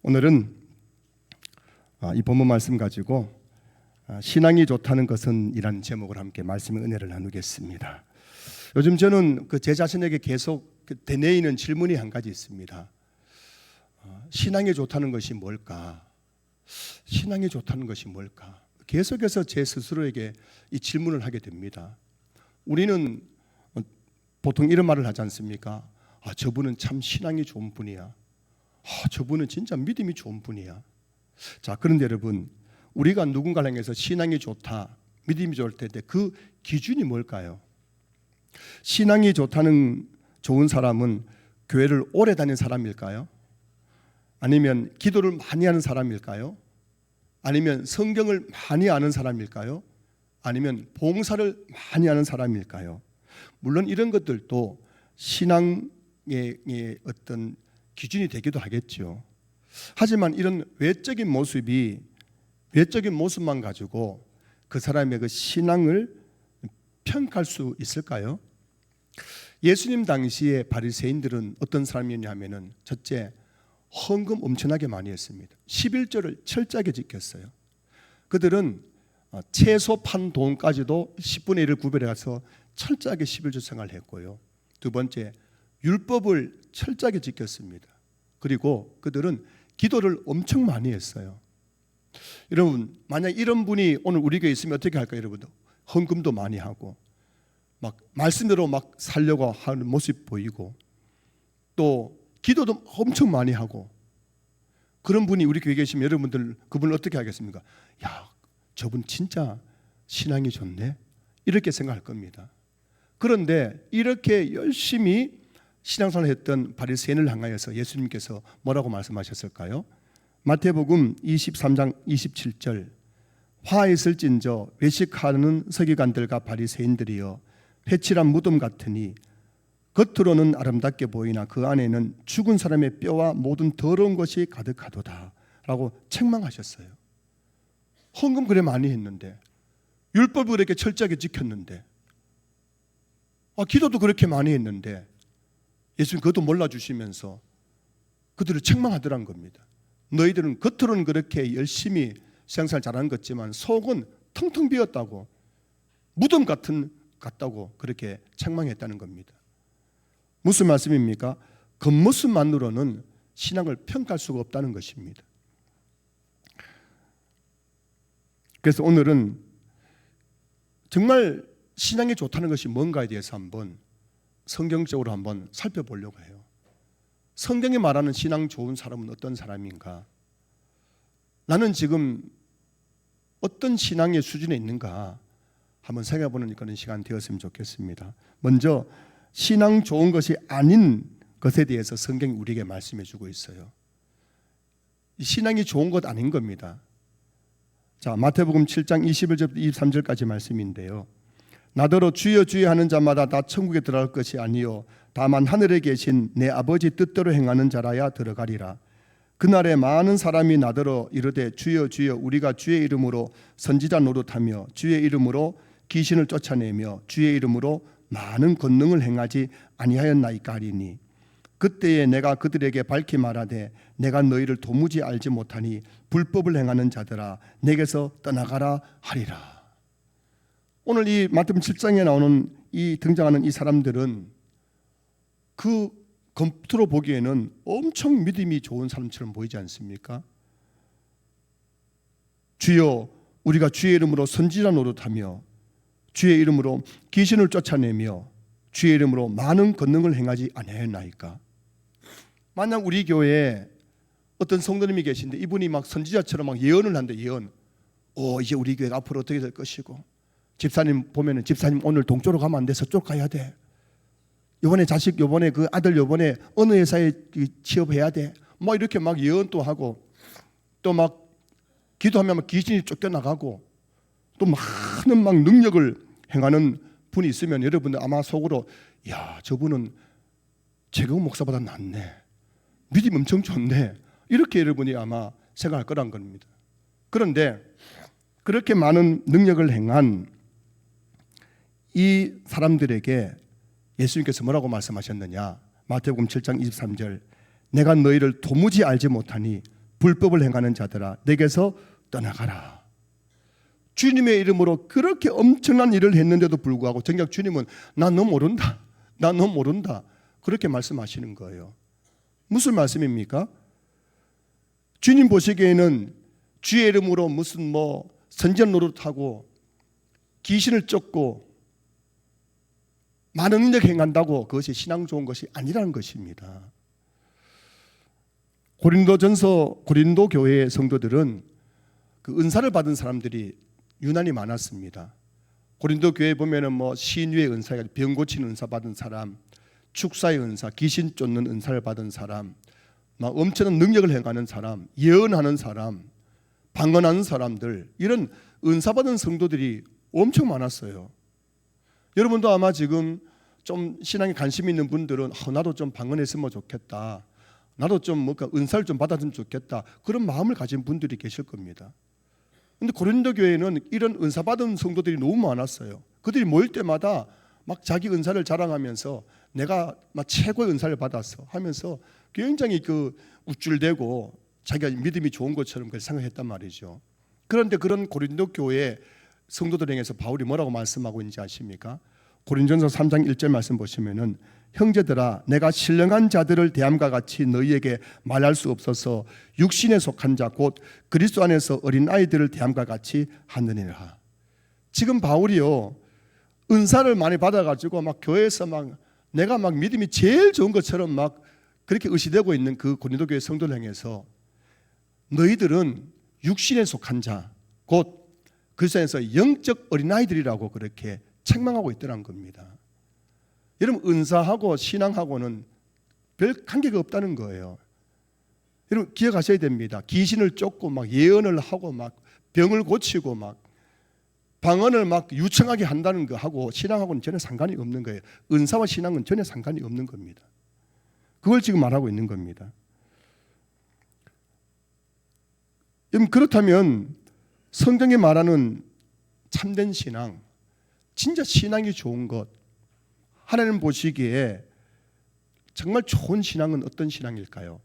오늘은 이 본문 말씀 가지고 신앙이 좋다는 것은 이라는 제목으로 함께 말씀의 은혜를 나누겠습니다. 요즘 저는 제 자신에게 계속 되뇌이는 질문이 한 가지 있습니다. 신앙이 좋다는 것이 뭘까? 신앙이 좋다는 것이 뭘까? 계속해서 제 스스로에게 이 질문을 하게 됩니다. 우리는 보통 이런 말을 하지 않습니까? 저분은 참 신앙이 좋은 분이야. 저분은 진짜 믿음이 좋은 분이야. 자, 그런데 여러분, 우리가 누군가를 향해서 신앙이 좋다, 믿음이 좋을 텐데 그 기준이 뭘까요? 신앙이 좋은 사람은 교회를 오래 다닌 사람일까요? 아니면 기도를 많이 하는 사람일까요? 아니면 성경을 많이 아는 사람일까요? 아니면 봉사를 많이 하는 사람일까요? 물론 이런 것들도 신앙의 어떤 기준이 되기도 하겠죠. 하지만 이런 외적인 모습만 가지고 그 사람의 그 신앙을 평가할 수 있을까요? 예수님 당시에 바리새인들은 어떤 사람이었냐면은 첫째, 헌금 엄청나게 많이 했습니다. 11조를 철저하게 지켰어요. 그들은 채소 판 돈까지도 10분의 1을 구별해 가서 철저하게 11조 생활을 했고요. 두 번째, 율법을 철저하게 지켰습니다. 그리고 그들은 기도를 엄청 많이 했어요. 여러분, 만약 이런 분이 오늘 우리 교회에 있으면 어떻게 할까요, 여러분들? 헌금도 많이 하고 막 말씀대로 막 살려고 하는 모습 보이고 또 기도도 엄청 많이 하고, 그런 분이 우리 교회에 계시면 여러분들 그분을 어떻게 하겠습니까? 야, 저분 진짜 신앙이 좋네, 이렇게 생각할 겁니다. 그런데 이렇게 열심히 신앙생활을 했던 바리새인을 향하여서 예수님께서 뭐라고 말씀하셨을까요? 마태복음 23장 27절, 화 있을진저 외식하는 서기관들과 바리새인들이여 회칠한 무덤 같으니 겉으로는 아름답게 보이나 그 안에는 죽은 사람의 뼈와 모든 더러운 것이 가득하도다 라고 책망하셨어요. 헌금 그래 많이 했는데, 율법을 그렇게 철저하게 지켰는데, 기도도 그렇게 많이 했는데 예수님 그것도 몰라주시면서 그들을 책망하더란 겁니다. 너희들은 겉으로는 그렇게 열심히 신앙생활 잘하는 것 같지만 속은 텅텅 비었다고, 무덤 같다고 그렇게 책망했다는 겁니다. 무슨 말씀입니까? 겉모습만으로는 신앙을 평가할 수가 없다는 것입니다. 그래서 오늘은 정말 신앙이 좋다는 것이 뭔가에 대해서 한번 성경적으로 한번 살펴보려고 해요. 성경이 말하는 신앙 좋은 사람은 어떤 사람인가? 나는 지금 어떤 신앙의 수준에 있는가 한번 생각해보는 그런 시간 되었으면 좋겠습니다. 먼저 신앙 좋은 것이 아닌 것에 대해서 성경이 우리에게 말씀해 주고 있어요. 신앙이 좋은 것 아닌 겁니다. 자, 마태복음 7장 21절부터 23절까지 말씀인데요. 나더러 주여 주여 하는 자마다 다 천국에 들어갈 것이 아니요 다만 하늘에 계신 내 아버지 뜻대로 행하는 자라야 들어가리라. 그날에 많은 사람이 나더러 이르되 주여 주여 우리가 주의 이름으로 선지자 노릇하며 주의 이름으로 귀신을 쫓아내며 주의 이름으로 많은 권능을 행하지 아니하였나이까 하리니 그때에 내가 그들에게 밝히 말하되 내가 너희를 도무지 알지 못하니 불법을 행하는 자들아 내게서 떠나가라 하리라. 오늘 이 마태복음 7장에 나오는 등장하는 이 사람들은 그 겉으로 보기에는 엄청 믿음이 좋은 사람처럼 보이지 않습니까? 주여 우리가 주의 이름으로 선지자 노릇하며 주의 이름으로 귀신을 쫓아내며 주의 이름으로 많은 권능을 행하지 아니하였나이까. 만약 우리 교회에 어떤 성도님이 계신데 이분이 막 선지자처럼 막 예언을 한대. 예언. 이제 우리 교회가 앞으로 어떻게 될 것이고, 집사님 보면은 집사님 오늘 동쪽으로 가면 안 돼, 서쪽 가야 돼. 요번에 자식 요번에 그 아들 요번에 어느 회사에 취업해야 돼. 막 이렇게 막 예언도 하고 또 막 기도하면 막 귀신이 쫓겨나가고 또 많은 막 능력을 행하는 분이 있으면 여러분들 아마 속으로 야, 저분은 최경 목사보다 낫네, 믿음 엄청 좋네, 이렇게 여러분이 아마 생각할 거란 겁니다. 그런데 그렇게 많은 능력을 행한 이 사람들에게 예수님께서 뭐라고 말씀하셨느냐? 마태복음 7장 23절, 내가 너희를 도무지 알지 못하니 불법을 행하는 자들아 내게서 떠나가라. 주님의 이름으로 그렇게 엄청난 일을 했는데도 불구하고 정작 주님은 나 너 모른다, 나 너 모른다 그렇게 말씀하시는 거예요. 무슨 말씀입니까? 주님 보시기에는 주의 이름으로 무슨 선전 노릇하고 귀신을 쫓고 많은 능력 행한다고 그것이 신앙 좋은 것이 아니라는 것입니다. 고린도 교회의 성도들은 그 은사를 받은 사람들이 유난히 많았습니다. 고린도 교회에 보면은 시인의 은사, 병 고치는 은사 받은 사람, 축사의 은사, 귀신 쫓는 은사를 받은 사람, 엄청난 능력을 행하는 사람, 예언하는 사람, 방언하는 사람들, 이런 은사 받은 성도들이 엄청 많았어요. 여러분도 아마 지금 좀 신앙에 관심 있는 분들은 나도 좀 방언했으면 좋겠다, 나도 좀 은사를 좀 받았으면 좋겠다, 그런 마음을 가진 분들이 계실 겁니다. 그런데 고린도 교회는 이런 은사 받은 성도들이 너무 많았어요. 그들이 모일 때마다 막 자기 은사를 자랑하면서 내가 막 최고의 은사를 받았어 하면서 굉장히 우쭐대고 자기가 믿음이 좋은 것처럼 생각했단 말이죠. 그런데 그런 고린도 교회 성도들을 향해서 바울이 뭐라고 말씀하고 있는지 아십니까? 고린전서 3장 1절 말씀 보시면은 형제들아 내가 신령한 자들을 대함과 같이 너희에게 말할 수 없어서 육신에 속한 자 곧 그리스도 안에서 어린 아이들을 대함과 같이 하느니라. 지금 바울이요 은사를 많이 받아가지고 막 교회에서 막 내가 막 믿음이 제일 좋은 것처럼 막 그렇게 의시되고 있는 그 고린도 교회 성도를 향해서 너희들은 육신에 속한 자 곧 그리스도 안에서 영적 어린 아이들이라고 그렇게 책망하고 있더란 겁니다. 여러분 은사하고 신앙하고는 별 관계가 없다는 거예요. 여러분 기억하셔야 됩니다. 귀신을 쫓고 막 예언을 하고 막 병을 고치고 막 방언을 막 유창하게 한다는 거 하고 신앙하고는 전혀 상관이 없는 거예요. 은사와 신앙은 전혀 상관이 없는 겁니다. 그걸 지금 말하고 있는 겁니다. 여러분 그렇다면 성경이 말하는 참된 신앙, 진짜 신앙이 좋은 것, 하나님 보시기에 정말 좋은 신앙은 어떤 신앙일까요?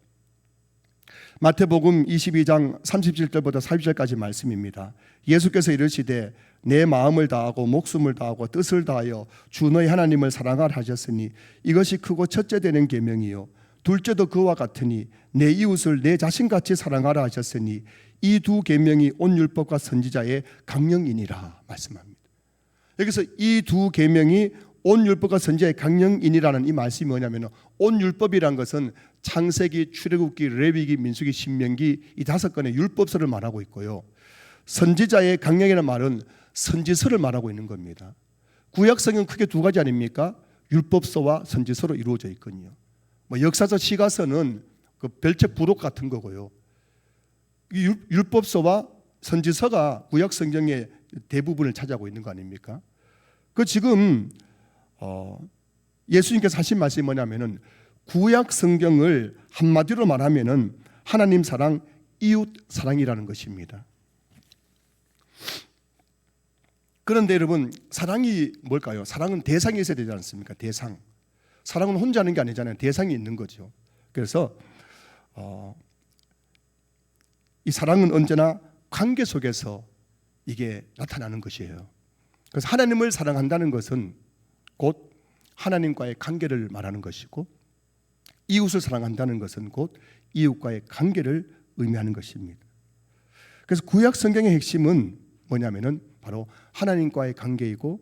마태복음 22장 37절부터 40절까지 말씀입니다. 예수께서 이르시되 내 마음을 다하고 목숨을 다하고 뜻을 다하여 주 너희 하나님을 사랑하라 하셨으니 이것이 크고 첫째 되는 계명이요 둘째도 그와 같으니 내 이웃을 내 자신같이 사랑하라 하셨으니 이 두 계명이 온 율법과 선지자의 강령이니라 말씀합니다. 여기서 이 두 계명이 온 율법과 선지자의 강령이니라는 이 말씀이 뭐냐면 온 율법이란 것은 창세기, 출애굽기, 레위기, 민수기, 신명기 이 5권의 율법서를 말하고 있고요. 선지자의 강령이라는 말은 선지서를 말하고 있는 겁니다. 구약성경 크게 두 가지 아닙니까? 율법서와 선지서로 이루어져 있거든요. 역사서, 시가서는 그 별책 부록 같은 거고요. 이 율법서와 선지서가 구약성경의 대부분을 차지하고 있는 거 아닙니까? 그 지금 예수님께서 하신 말씀이 뭐냐면은 구약 성경을 한마디로 말하면은 하나님 사랑, 이웃 사랑이라는 것입니다. 그런데 여러분 사랑이 뭘까요? 사랑은 대상이 있어야 되지 않습니까? 대상. 사랑은 혼자 하는 게 아니잖아요. 대상이 있는 거죠. 그래서 이 사랑은 언제나 관계 속에서 이게 나타나는 것이에요. 그래서 하나님을 사랑한다는 것은 곧 하나님과의 관계를 말하는 것이고 이웃을 사랑한다는 것은 곧 이웃과의 관계를 의미하는 것입니다. 그래서 구약 성경의 핵심은 뭐냐면은 바로 하나님과의 관계이고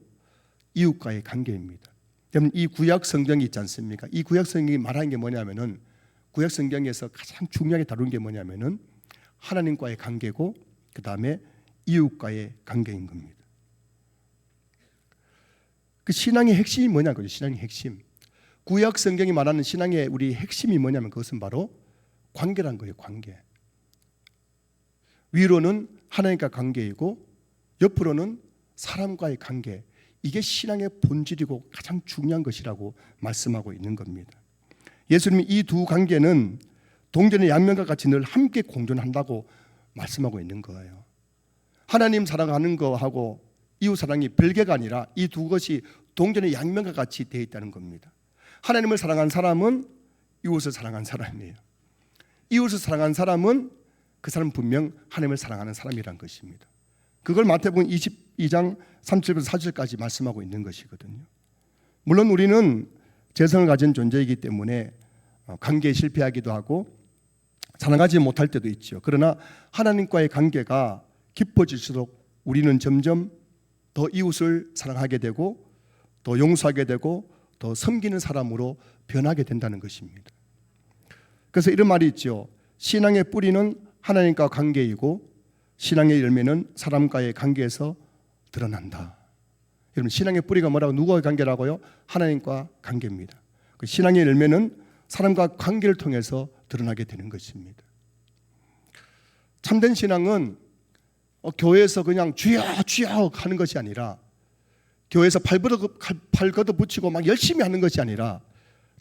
이웃과의 관계입니다. 여러분 이 구약 성경이 있지 않습니까? 이 구약 성경이 말하는 게 뭐냐면은 구약 성경에서 가장 중요하게 다룬 게 뭐냐면은 하나님과의 관계고 그 다음에 이웃과의 관계인 겁니다. 그 신앙의 핵심이 뭐냐고요? 신앙의 핵심. 구약 성경이 말하는 신앙의 우리 핵심이 뭐냐면 그것은 바로 관계란 거예요. 관계. 위로는 하나님과 관계이고 옆으로는 사람과의 관계. 이게 신앙의 본질이고 가장 중요한 것이라고 말씀하고 있는 겁니다. 예수님이 이 두 관계는 동전의 양면과 같이 늘 함께 공존한다고 말씀하고 있는 거예요. 하나님 사랑하는 거하고 이웃 사랑이 별개가 아니라 이 두 것이 동전의 양면과 같이 되어 있다는 겁니다. 하나님을 사랑한 사람은 이웃을 사랑한 사람이에요. 이웃을 사랑한 사람은 그 사람은 분명 하나님을 사랑하는 사람이란 것입니다. 그걸 마태복음 22장 37절부터 4절까지 말씀하고 있는 것이거든요. 물론 우리는 재성을 가진 존재이기 때문에 관계에 실패하기도 하고 사랑하지 못할 때도 있죠. 그러나 하나님과의 관계가 깊어질수록 우리는 점점 더 이웃을 사랑하게 되고 더 용서하게 되고 더 섬기는 사람으로 변하게 된다는 것입니다. 그래서 이런 말이 있죠. 신앙의 뿌리는 하나님과 관계이고 신앙의 열매는 사람과의 관계에서 드러난다. 여러분, 신앙의 뿌리가 뭐라고? 누구와의 관계라고요? 하나님과 관계입니다. 신앙의 열매는 사람과 관계를 통해서 드러나게 되는 것입니다. 참된 신앙은 교회에서 그냥 주여 주여 하는 것이 아니라, 교회에서 팔 걷어붙이고 막 열심히 하는 것이 아니라,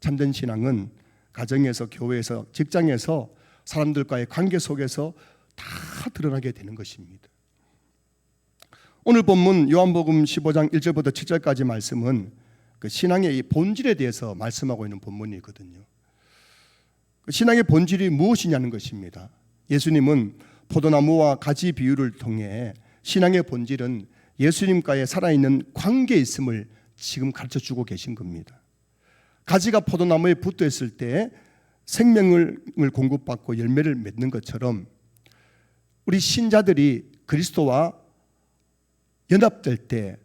참된 신앙은 가정에서, 교회에서, 직장에서, 사람들과의 관계 속에서 다 드러나게 되는 것입니다. 오늘 본문 요한복음 15장 1절부터 7절까지 말씀은 그 신앙의 이 본질에 대해서 말씀하고 있는 본문이거든요. 그 신앙의 본질이 무엇이냐는 것입니다. 예수님은 포도나무와 가지 비유를 통해 신앙의 본질은 예수님과의 살아있는 관계에 있음을 지금 가르쳐주고 계신 겁니다. 가지가 포도나무에 붙어 있을 때 생명을 공급받고 열매를 맺는 것처럼 우리 신자들이 그리스도와 연합될 때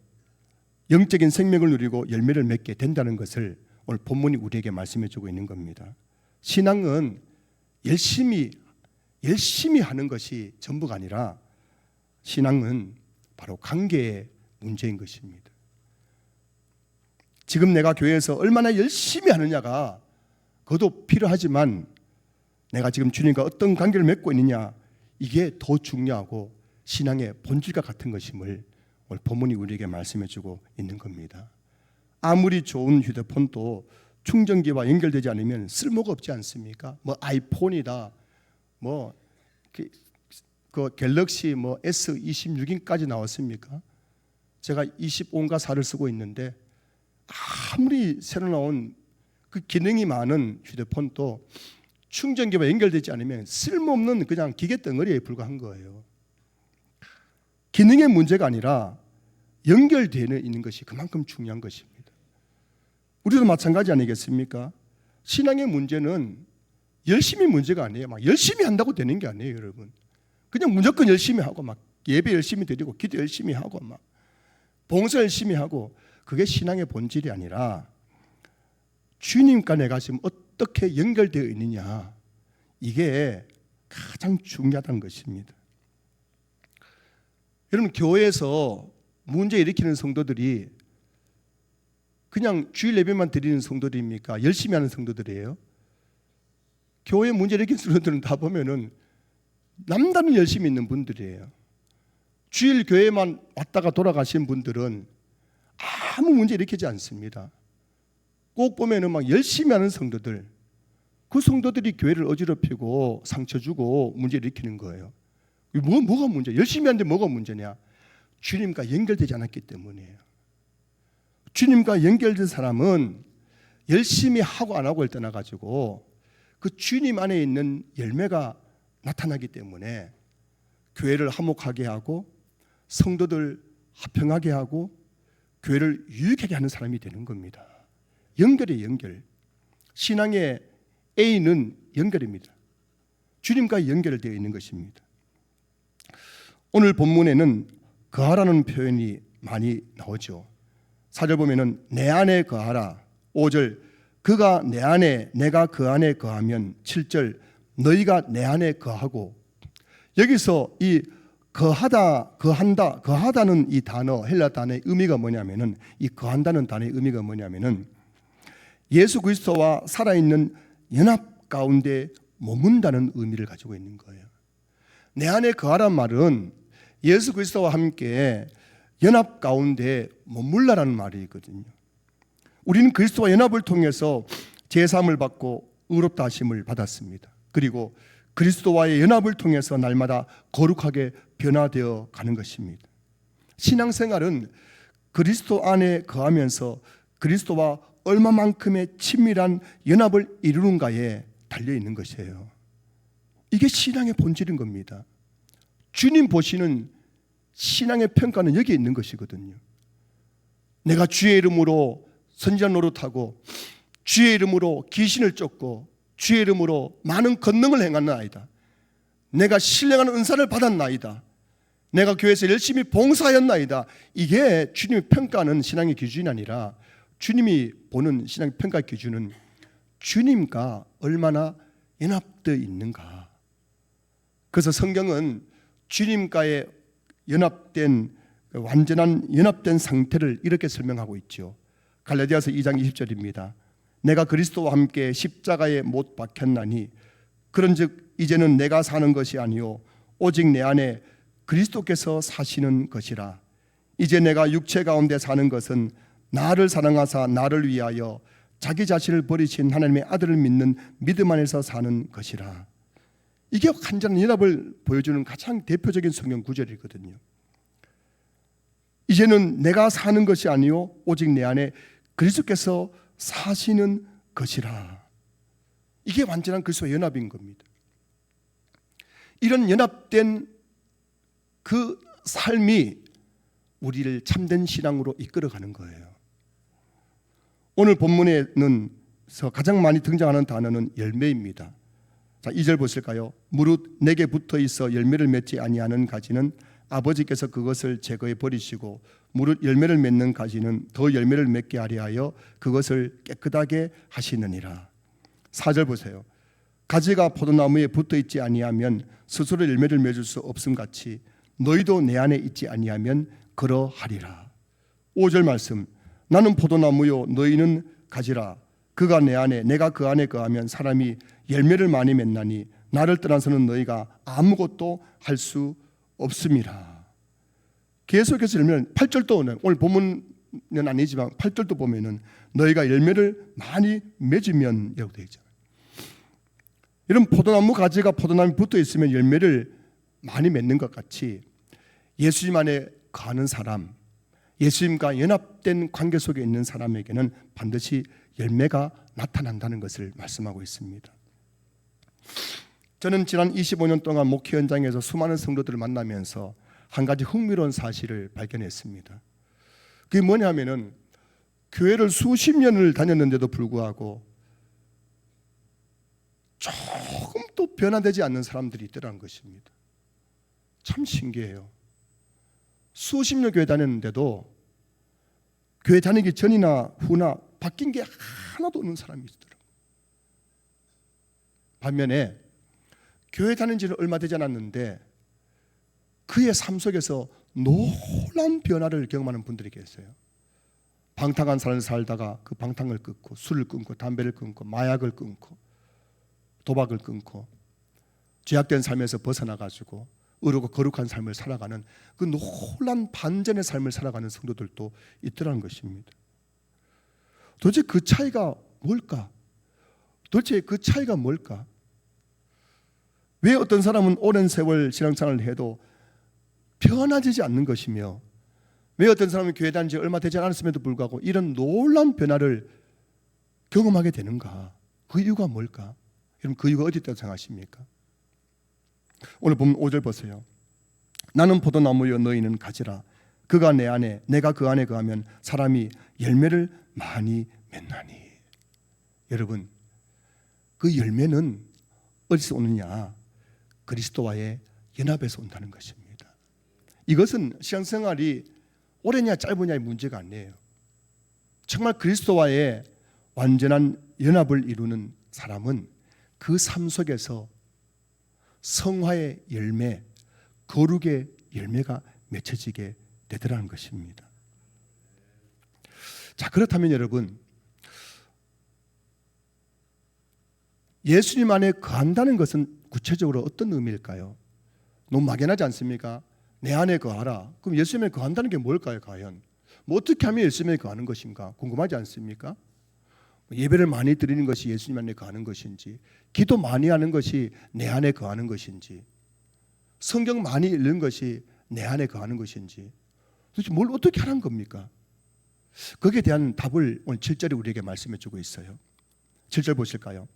영적인 생명을 누리고 열매를 맺게 된다는 것을 오늘 본문이 우리에게 말씀해 주고 있는 겁니다. 신앙은 열심히 하는 것이 전부가 아니라 신앙은 바로 관계의 문제인 것입니다. 지금 내가 교회에서 얼마나 열심히 하느냐가 그것도 필요하지만 내가 지금 주님과 어떤 관계를 맺고 있느냐, 이게 더 중요하고 신앙의 본질과 같은 것임을 오늘 본문이 우리에게 말씀해 주고 있는 겁니다. 아무리 좋은 휴대폰도 충전기와 연결되지 않으면 쓸모가 없지 않습니까? 뭐 아이폰이다, 뭐 그 갤럭시 뭐 S26인까지 나왔습니까? 제가 25인가 4를 쓰고 있는데 아무리 새로 나온 그 기능이 많은 휴대폰도 충전기와 연결되지 않으면 쓸모없는 그냥 기계 덩어리에 불과한 거예요. 기능의 문제가 아니라 연결되어 있는 것이 그만큼 중요한 것입니다. 우리도 마찬가지 아니겠습니까? 신앙의 문제는 열심히 문제가 아니에요. 막 열심히 한다고 되는 게 아니에요, 여러분. 그냥 무조건 열심히 하고 막 예배 열심히 드리고 기도 열심히 하고 막 봉사 열심히 하고, 그게 신앙의 본질이 아니라 주님과 내가 지금 어떻게 연결되어 있느냐, 이게 가장 중요하다는 것입니다. 여러분, 교회에서 문제 일으키는 성도들이 그냥 주일 예배만 드리는 성도들입니까? 열심히 하는 성도들이에요? 교회 문제 일으키는 성도들은 다 보면은 남다른 열심히 있는 분들이에요. 주일 교회만 왔다가 돌아가신 분들은 아무 문제 일으키지 않습니다. 꼭 보면은 막 열심히 하는 성도들, 그 성도들이 교회를 어지럽히고 상처 주고 문제 일으키는 거예요. 뭐가 문제? 열심히 하는데 뭐가 문제냐? 주님과 연결되지 않았기 때문이에요. 주님과 연결된 사람은 열심히 하고 안 하고를 떠나가지고 그 주님 안에 있는 열매가 나타나기 때문에 교회를 화목하게 하고 성도들 화평하게 하고 교회를 유익하게 하는 사람이 되는 겁니다. 연결이에요, 연결. 신앙의 A는 연결입니다. 주님과 연결되어 있는 것입니다. 오늘 본문에는 거하라는 표현이 많이 나오죠. 4절 보면은 내 안에 거하라. 5절 그가 내 안에 내가 그 안에 거하면. 7절 너희가 내 안에 거하고. 여기서 이 거하다, 거한다, 거하다는 이 단어, 헬라 단어의 의미가 뭐냐면은, 이 거한다는 단어의 의미가 뭐냐면은 예수 그리스도와 살아있는 연합 가운데 머문다는 의미를 가지고 있는 거예요. 내 안에 거하란 말은 예수 그리스도와 함께 연합 가운데 머물라라는 말이거든요. 우리는 그리스도와 연합을 통해서 제사함을 받고 의롭다 하심을 받았습니다. 그리고 그리스도와의 연합을 통해서 날마다 거룩하게 변화되어 가는 것입니다. 신앙생활은 그리스도 안에 거하면서 그리스도와 얼마만큼의 친밀한 연합을 이루는가에 달려 있는 것이에요. 이게 신앙의 본질인 겁니다. 주님 보시는 신앙의 평가는 여기에 있는 것이거든요. 내가 주의 이름으로 선지자 노릇하고 주의 이름으로 귀신을 쫓고 주의 이름으로 많은 권능을 행하나이다. 내가 신령한 은사를 받았나이다. 내가 교회에서 열심히 봉사하였나이다. 이게 주님이 평가하는 신앙의 기준이 아니라 주님이 보는 신앙의 평가 기준은 주님과 얼마나 연합되어 있는가. 그래서 성경은 주님과의 연합된 완전한 연합된 상태를 이렇게 설명하고 있죠. 갈라디아서 2장 20절입니다. 내가 그리스도와 함께 십자가에 못 박혔나니 그런즉 이제는 내가 사는 것이 아니요 오직 내 안에 그리스도께서 사시는 것이라. 이제 내가 육체 가운데 사는 것은 나를 사랑하사 나를 위하여 자기 자신을 버리신 하나님의 아들을 믿는 믿음 안에서 사는 것이라. 이게 완전한 연합을 보여주는 가장 대표적인 성경 구절이거든요. 이제는 내가 사는 것이 아니요 오직 내 안에 그리스도께서 사시는 것이라. 이게 완전한 그리스도의 연합인 겁니다. 이런 연합된 그 삶이 우리를 참된 신앙으로 이끌어가는 거예요. 오늘 본문에는 가장 많이 등장하는 단어는 열매입니다. 자, 2절 보실까요? 무릇 내게 붙어 있어 열매를 맺지 아니하는 가지는 아버지께서 그것을 제거해 버리시고 무릇 열매를 맺는 가지는 더 열매를 맺게 하려 하여 그것을 깨끗하게 하시느니라. 4절 보세요. 가지가 포도나무에 붙어 있지 아니하면 스스로 열매를 맺을 수 없음 같이 너희도 내 안에 있지 아니하면 그러하리라. 5절 말씀. 나는 포도나무요 너희는 가지라. 그가 내 안에 내가 그 안에 거하면 사람이 열매를 많이 맺나니 나를 떠나서는 너희가 아무것도 할 수 없음이라. 계속해서 열매를 8절도 오늘 본문은 아니지만 8절도 보면은 너희가 열매를 많이 맺으면 이라고 되어 있잖아요. 이런 포도나무 가지가 포도나무에 붙어 있으면 열매를 많이 맺는 것 같이 예수님 안에 거하는 사람, 예수님과 연합된 관계 속에 있는 사람에게는 반드시 열매가 나타난다는 것을 말씀하고 있습니다. 저는 지난 25년 동안 목회 현장에서 수많은 성도들을 만나면서 한 가지 흥미로운 사실을 발견했습니다. 그게 뭐냐면은 교회를 수십 년을 다녔는데도 불구하고 조금도 변화되지 않는 사람들이 있더라는 것입니다. 참 신기해요. 수십 년 교회 다녔는데도 교회 다니기 전이나 후나 바뀐 게 하나도 없는 사람이 있더라고요. 반면에 교회 다닌 지는 얼마 되지 않았는데 그의 삶 속에서 놀라운 변화를 경험하는 분들이 계세요. 방탕한 삶을 살다가 그 방탕을 끊고 술을 끊고 담배를 끊고 마약을 끊고 도박을 끊고 죄악된 삶에서 벗어나가지고 의롭고 거룩한 삶을 살아가는 그 놀라운 반전의 삶을 살아가는 성도들도 있더라는 것입니다. 도대체 그 차이가 뭘까? 왜 어떤 사람은 오랜 세월 신앙생활을 해도 변화되지 않는 것이며 왜 어떤 사람은 교회 다닌 지 얼마 되지 않았음에도 불구하고 이런 놀라운 변화를 경험하게 되는가? 그 이유가 뭘까? 여러분 그 이유가 어디 있다고 생각하십니까? 오늘 보면 5절 보세요. 나는 포도나무여 너희는 가지라. 그가 내 안에 내가 그 안에 거하면 사람이 열매를 많이 맺나니. 여러분 그 열매는 어디서 오느냐? 그리스도와의 연합에서 온다는 것입니다. 이것은 신앙생활이 오래냐 짧으냐의 문제가 아니에요. 정말 그리스도와의 완전한 연합을 이루는 사람은 그 삶 속에서 성화의 열매, 거룩의 열매가 맺혀지게 되더라는 것입니다. 자, 그렇다면 여러분 예수님 안에 거한다는 것은 구체적으로 어떤 의미일까요? 너무 막연하지 않습니까? 내 안에 거하라. 그럼 예수님에 거한다는 게 뭘까요? 과연 뭐 어떻게 하면 예수님에 거하는 것인가 궁금하지 않습니까? 예배를 많이 드리는 것이 예수님 안에 거하는 것인지, 기도 많이 하는 것이 내 안에 거하는 것인지, 성경 많이 읽는 것이 내 안에 거하는 것인지, 도대체 뭘 어떻게 하는 겁니까? 거기에 대한 답을 오늘 7절에 우리에게 말씀해 주고 있어요. 7절 보실까요?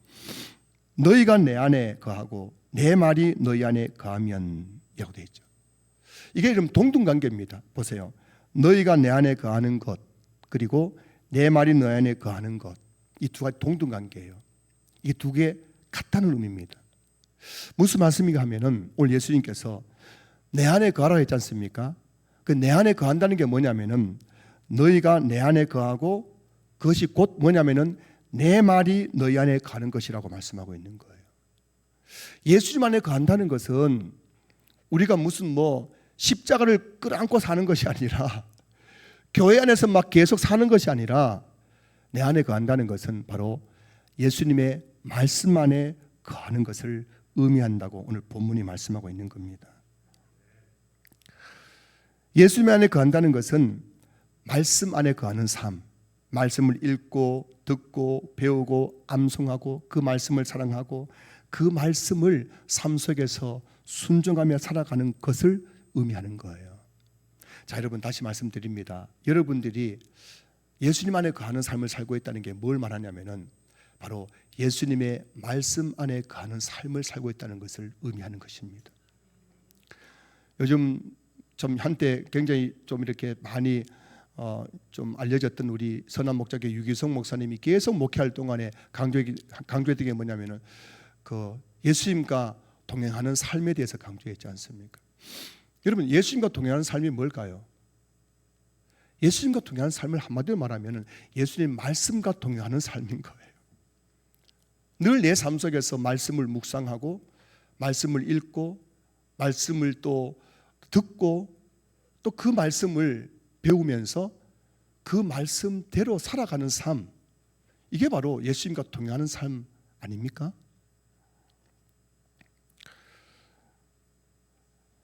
너희가 내 안에 거하고 내 말이 너희 안에 거하면 이라고 되어 있죠. 이게 이런 동등관계입니다. 보세요. 너희가 내 안에 거하는 것, 그리고 내 말이 너희 안에 거하는 것, 이 두 가지 동등관계예요. 이 두 개 같다는 의미입니다. 무슨 말씀인가 하면은 오늘 예수님께서 내 안에 거하라고 했지 않습니까? 그 내 안에 거한다는 게 뭐냐면은 너희가 내 안에 거하고 그것이 곧 뭐냐면은 내 말이 너희 안에 거하는 것이라고 말씀하고 있는 거예요. 예수님 안에 거한다는 것은 우리가 무슨 십자가를 끌어안고 사는 것이 아니라 교회 안에서 막 계속 사는 것이 아니라 내 안에 거한다는 것은 바로 예수님의 말씀 안에 거하는 것을 의미한다고 오늘 본문이 말씀하고 있는 겁니다. 예수님 안에 거한다는 것은 말씀 안에 거하는 삶, 말씀을 읽고 듣고 배우고 암송하고 그 말씀을 사랑하고 그 말씀을 삶 속에서 순종하며 살아가는 것을 의미하는 거예요. 자, 여러분 다시 말씀드립니다. 여러분들이 예수님 안에 거하는 삶을 살고 있다는 게 뭘 말하냐면은 바로 예수님의 말씀 안에 거하는 삶을 살고 있다는 것을 의미하는 것입니다. 요즘 좀 한때 굉장히 좀 이렇게 많이 좀 알려졌던 우리 선한 목자교 유기성 목사님이 계속 목회할 동안에 강조했던 게 뭐냐면은 그 예수님과 동행하는 삶에 대해서 강조했지 않습니까? 여러분, 예수님과 동행하는 삶이 뭘까요? 예수님과 동행하는 삶을 한마디로 말하면 예수님 말씀과 동행하는 삶인 거예요. 늘 내 삶 속에서 말씀을 묵상하고 말씀을 읽고 말씀을 또 듣고 또 그 말씀을 배우면서 그 말씀대로 살아가는 삶, 이게 바로 예수님과 동행하는 삶 아닙니까?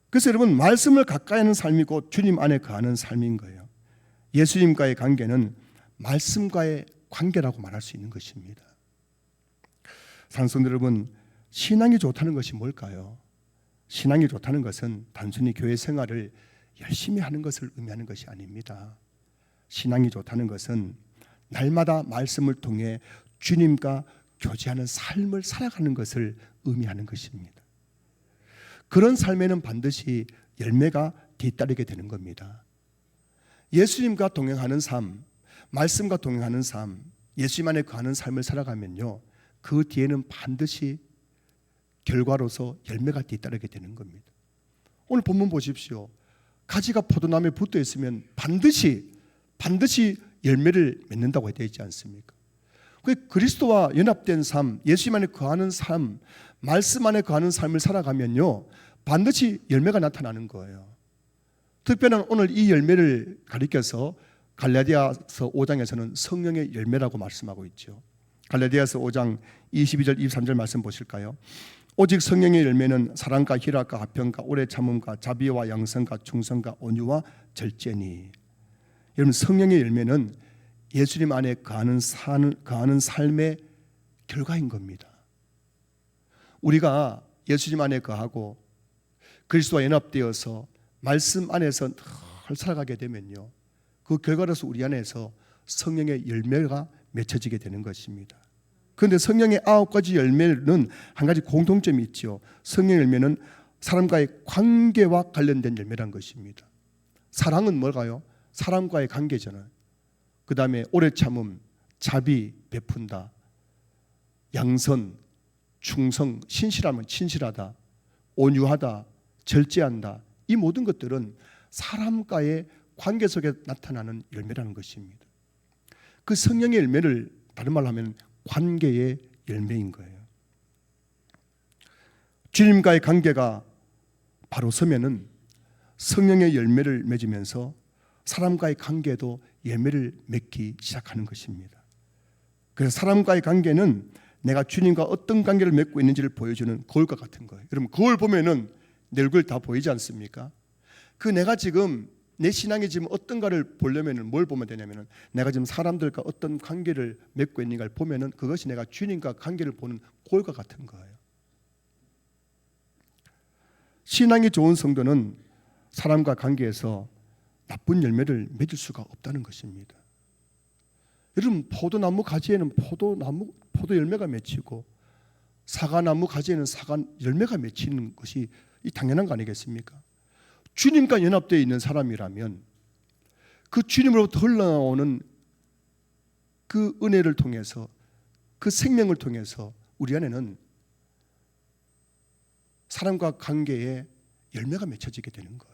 그래서 여러분, 말씀을 가까이 하는 삶이고 주님 안에 거하는 삶인 거예요. 예수님과의 관계는 말씀과의 관계라고 말할 수 있는 것입니다. 사랑하는 여러분, 신앙이 좋다는 것이 뭘까요? 신앙이 좋다는 것은 단순히 교회 생활을 열심히 하는 것을 의미하는 것이 아닙니다. 신앙이 좋다는 것은 날마다 말씀을 통해 주님과 교제하는 삶을 살아가는 것을 의미하는 것입니다. 그런 삶에는 반드시 열매가 뒤따르게 되는 겁니다. 예수님과 동행하는 삶, 말씀과 동행하는 삶, 예수님 안에 거하는 삶을 살아가면요, 그 뒤에는 반드시 결과로서 열매가 뒤따르게 되는 겁니다. 오늘 본문 보십시오. 가지가 포도나무에 붙어 있으면 반드시 열매를 맺는다고 되어 있지 않습니까? 그리스도와 연합된 삶, 예수님 안에 거하는 삶, 말씀 안에 거하는 삶을 살아가면요, 반드시 열매가 나타나는 거예요. 특별한 오늘 이 열매를 가리켜서 갈라디아서 5장에서는 성령의 열매라고 말씀하고 있죠. 갈라디아서 5장 22절 23절 말씀 보실까요? 오직 성령의 열매는 사랑과 희락과 화평과 오래 참음과 자비와 양선과 충성과 온유와 절제니. 여러분, 성령의 열매는 예수님 안에 거하는 삶의 결과인 겁니다. 우리가 예수님 안에 거하고 그리스도와 연합되어서 말씀 안에서 늘 살아가게 되면요, 그 결과로서 우리 안에서 성령의 열매가 맺혀지게 되는 것입니다. 그런데 성령의 9가지 열매는 한 가지 공통점이 있죠. 성령의 열매는 사람과의 관계와 관련된 열매란 것입니다. 사랑은 뭘까요? 사람과의 관계잖아요. 그 다음에 오래 참음, 자비 베푼다, 양선, 충성, 신실하면 친실하다, 온유하다, 절제한다. 이 모든 것들은 사람과의 관계 속에 나타나는 열매라는 것입니다. 그 성령의 열매를 다른 말로 하면 관계의 열매인 거예요. 주님과의 관계가 바로 서면은 성령의 열매를 맺으면서 사람과의 관계도 열매를 맺기 시작하는 것입니다. 그래서 사람과의 관계는 내가 주님과 어떤 관계를 맺고 있는지를 보여주는 거울과 같은 거예요. 여러분, 거울 보면은 내 얼굴 다 보이지 않습니까? 그 내가 지금 내 신앙이 지금 어떤가를 보려면 뭘 보면 되냐면은 내가 지금 사람들과 어떤 관계를 맺고 있는가를 보면은 그것이 내가 주님과 관계를 보는 거울과 같은 거예요. 신앙이 좋은 성도는 사람과 관계에서 나쁜 열매를 맺을 수가 없다는 것입니다. 여러분, 포도나무 가지에는 포도 열매가 맺히고 사과나무 가지에는 사과 열매가 맺히는 것이 당연한 거 아니겠습니까? 주님과 연합되어 있는 사람이라면 그 주님으로부터 흘러나오는 그 은혜를 통해서, 그 생명을 통해서 우리 안에는 사람과 관계에 열매가 맺혀지게 되는 거예요.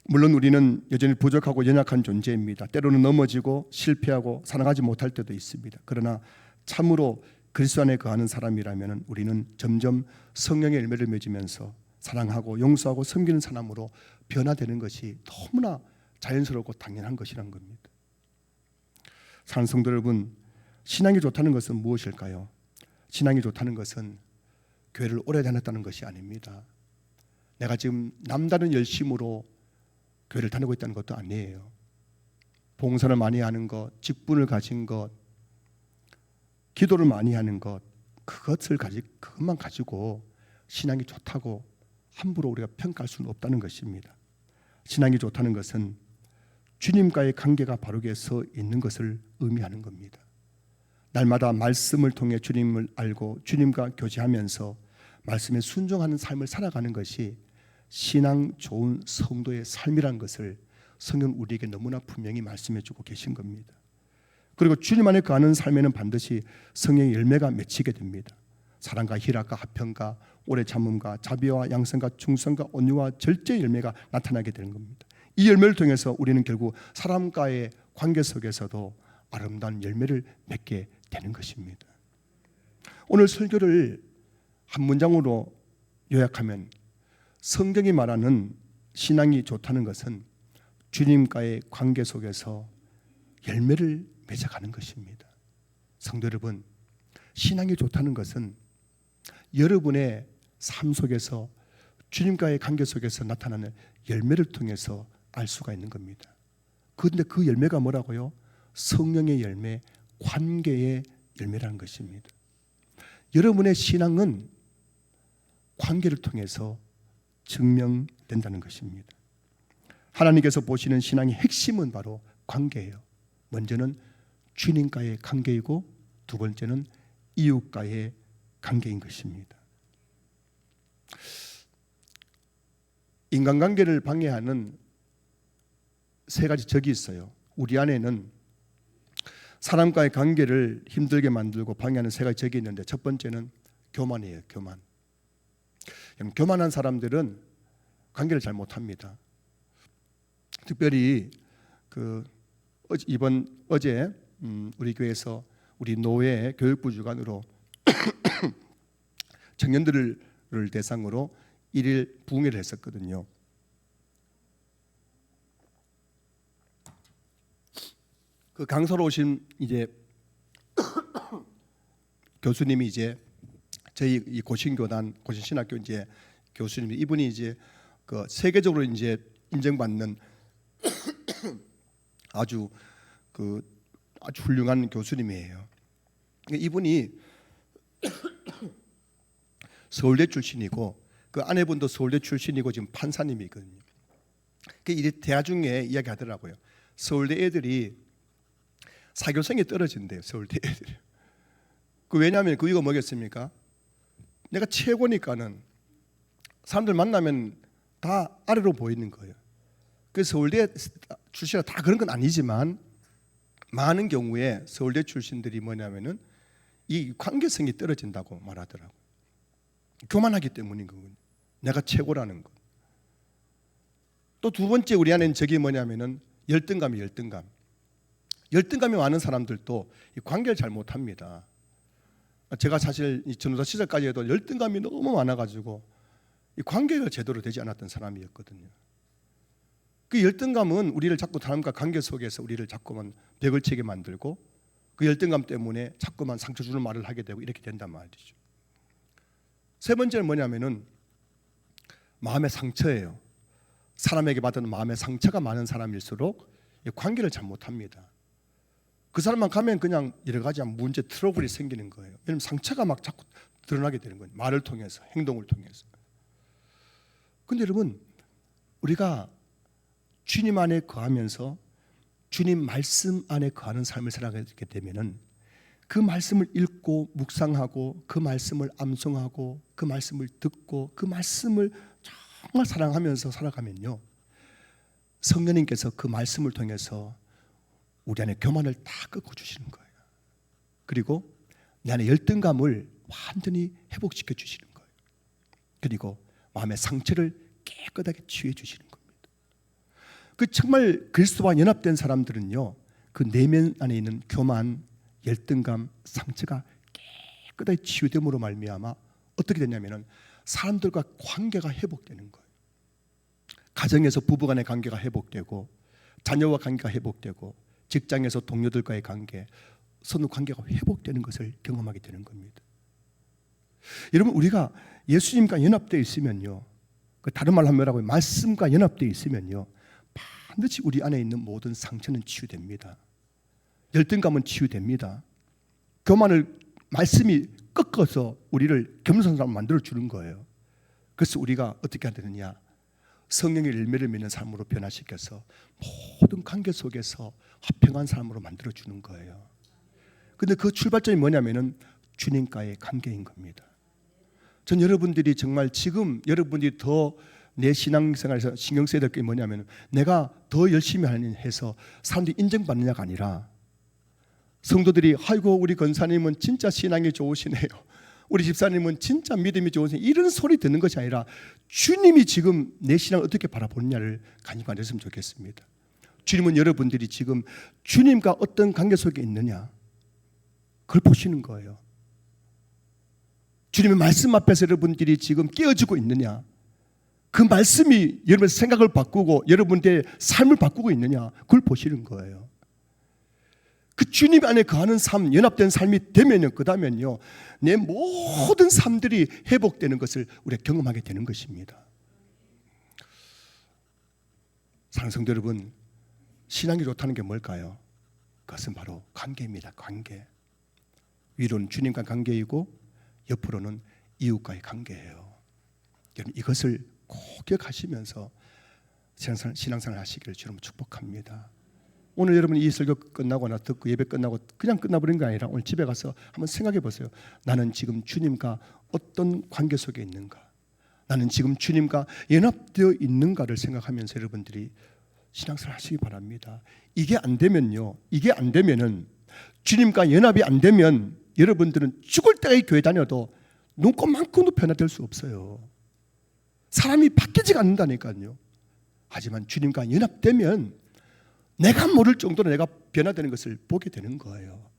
물론 우리는 여전히 부족하고 연약한 존재입니다. 때로는 넘어지고 실패하고 사랑하지 못할 때도 있습니다. 그러나 참으로 그리스도 안에 거하는 사람이라면 우리는 점점 성령의 열매를 맺으면서 사랑하고 용서하고 섬기는 사람으로 변화되는 것이 너무나 자연스럽고 당연한 것이란 겁니다. 사랑하는 성도 여러분, 신앙이 좋다는 것은 무엇일까요? 신앙이 좋다는 것은 교회를 오래 다녔다는 것이 아닙니다. 내가 지금 남다른 열심으로 교회를 다니고 있다는 것도 아니에요. 봉사를 많이 하는 것, 직분을 가진 것, 기도를 많이 하는 것, 그것만 가지고 신앙이 좋다고 함부로 우리가 평가할 수는 없다는 것입니다. 신앙이 좋다는 것은 주님과의 관계가 바르게 서 있는 것을 의미하는 겁니다. 날마다 말씀을 통해 주님을 알고 주님과 교제하면서 말씀에 순종하는 삶을 살아가는 것이 신앙 좋은 성도의 삶이라는 것을 성경은 우리에게 너무나 분명히 말씀해 주고 계신 겁니다. 그리고 주님 안에 거하는 삶에는 반드시 성령의 열매가 맺히게 됩니다. 사랑과 희락과 화평과 오래 참음과 자비와 양선과 충성과 온유와 절제의 열매가 나타나게 되는 겁니다. 이 열매를 통해서 우리는 결국 사람과의 관계 속에서도 아름다운 열매를 맺게 되는 것입니다. 오늘 설교를 한 문장으로 요약하면 성경이 말하는 신앙이 좋다는 것은 주님과의 관계 속에서 열매를 맺어가는 것입니다. 성도 여러분, 신앙이 좋다는 것은 여러분의 삶 속에서 주님과의 관계 속에서 나타나는 열매를 통해서 알 수가 있는 겁니다. 그런데 그 열매가 뭐라고요? 성령의 열매, 관계의 열매라는 것입니다. 여러분의 신앙은 관계를 통해서 증명된다는 것입니다. 하나님께서 보시는 신앙의 핵심은 바로 관계예요. 먼저는 주님과의 관계이고 두 번째는 이웃과의 관계인 것입니다. 인간관계를 방해하는 세 가지 적이 있어요. 우리 안에는 사람과의 관계를 힘들게 만들고 방해하는 세 가지 적이 있는데 첫 번째는 교만이에요. 교만. 교만한 사람들은 관계를 잘 못합니다. 특별히 어제 우리 교회에서 우리 노회 교육부 주관으로 청년들을 대상으로 1일 부흥회를 했었거든요. 그 강사로 오신 이제 교수님이 이제 저희 이 고신교단 고신신학교 이제 교수님이 이분이 이제 그 세계적으로 이제 인정받는 아주 훌륭한 교수님이에요. 이분이 서울대 출신이고 그 아내분도 서울대 출신이고 지금 판사님이거든요. 그 대화 중에 이야기하더라고요. 서울대 애들이 사교성이 떨어진대요. 서울대 애들이. 왜냐하면 그 이유가 뭐겠습니까? 내가 최고니까는 사람들 만나면 다 아래로 보이는 거예요. 그래서 서울대 출신이라 다 그런 건 아니지만 많은 경우에 서울대 출신들이 뭐냐면은 이 관계성이 떨어진다고 말하더라고요. 교만하기 때문인 거군요. 내가 최고라는 것. 또 두 번째 우리 안에는 적이 뭐냐면은 열등감이 열등감. 열등감이 많은 사람들도 이 관계를 잘 못합니다. 제가 사실 이 전도사 시절까지 해도 열등감이 너무 많아가지고 이 관계가 제대로 되지 않았던 사람이었거든요. 그 열등감은 우리를 자꾸 사람과 관계 속에서 우리를 자꾸만 벽을 치게 만들고 그 열등감 때문에 자꾸만 상처 주는 말을 하게 되고 이렇게 된단 말이죠. 세 번째는 뭐냐면은 마음의 상처예요. 사람에게 받은 마음의 상처가 많은 사람일수록 관계를 잘 못합니다. 그 사람만 가면 그냥 여러 가지 문제, 트러블이 생기는 거예요. 왜냐하면 상처가 막 자꾸 드러나게 되는 거예요. 말을 통해서, 행동을 통해서. 근데 여러분, 우리가 주님 안에 거하면서 주님 말씀 안에 거하는 삶을 살아가게 되면은 그 말씀을 읽고 묵상하고 그 말씀을 암송하고 그 말씀을 듣고 그 말씀을 정말 사랑하면서 살아가면요, 성령님께서 그 말씀을 통해서 우리 안에 교만을 다 꺾어주시는 거예요. 그리고 내 안에 열등감을 완전히 회복시켜 주시는 거예요. 그리고 마음의 상처를 깨끗하게 치유해 주시는 겁니다. 그 정말 그리스도와 연합된 사람들은요, 그 내면 안에 있는 교만, 열등감, 상처가 깨끗하게 치유됨으로 말미암아 어떻게 되냐면은 사람들과 관계가 회복되는 거예요. 가정에서 부부간의 관계가 회복되고, 자녀와 관계가 회복되고, 직장에서 동료들과의 관계, 서로 관계가 회복되는 것을 경험하게 되는 겁니다. 여러분, 우리가 예수님과 연합되어 있으면요, 그 다른 말로 하면 뭐라고요? 말씀과 연합되어 있으면요, 반드시 우리 안에 있는 모든 상처는 치유됩니다. 열등감은 치유됩니다. 교만을 말씀이 꺾어서 우리를 겸손한 사람 만들어 주는 거예요. 그래서 우리가 어떻게 해야 되느냐? 성령의 열매를 맺는 삶으로 변화시켜서 모든 관계 속에서 화평한 삶으로 만들어 주는 거예요. 근데 그 출발점이 뭐냐면은 주님과의 관계인 겁니다. 전 여러분들이 정말 지금 여러분들이 더 내 신앙생활에서 신경 써야 될 게 뭐냐면, 내가 더 열심히 해서 사람들이 인정받느냐가 아니라, 성도들이 아이고 우리 권사님은 진짜 신앙이 좋으시네요, 우리 집사님은 진짜 믿음이 좋으세요, 이런 소리 듣는 것이 아니라 주님이 지금 내 신앙을 어떻게 바라보느냐를 간직하셨으면 좋겠습니다. 주님은 여러분들이 지금 주님과 어떤 관계 속에 있느냐, 그걸 보시는 거예요. 주님의 말씀 앞에서 여러분들이 지금 깨어지고 있느냐, 그 말씀이 여러분의 생각을 바꾸고 여러분들의 삶을 바꾸고 있느냐, 그걸 보시는 거예요. 그 주님 안에 거하는 삶, 연합된 삶이 되면요, 그 다음엔요, 내 모든 삶들이 회복되는 것을 우리가 경험하게 되는 것입니다. 사랑하는 성도 여러분, 신앙이 좋다는 게 뭘까요? 그것은 바로 관계입니다. 관계. 위로는 주님과 관계이고 옆으로는 이웃과의 관계예요. 여러분, 이것을 꼭 기억하시면서 신앙생활 하시기를 주님 축복합니다. 오늘 여러분 이 설교 끝나거나 듣고 예배 끝나고 그냥 끝나버린 게 아니라 오늘 집에 가서 한번 생각해 보세요. 나는 지금 주님과 어떤 관계 속에 있는가? 나는 지금 주님과 연합되어 있는가를 생각하면서 여러분들이 신앙생활 하시기 바랍니다. 이게 안 되면요, 이게 안 되면은, 주님과 연합이 안 되면 여러분들은 죽을 때까지 교회 다녀도 눈곱만큼도 변화될 수 없어요. 사람이 바뀌지가 않는다니까요. 하지만 주님과 연합되면 내가 모를 정도로 내가 변화되는 것을 보게 되는 거예요.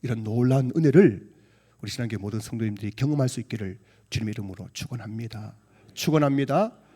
이런 놀라운 은혜를 우리 신앙교회 모든 성도님들이 경험할 수 있기를 주님의 이름으로 축원합니다. 축원합니다.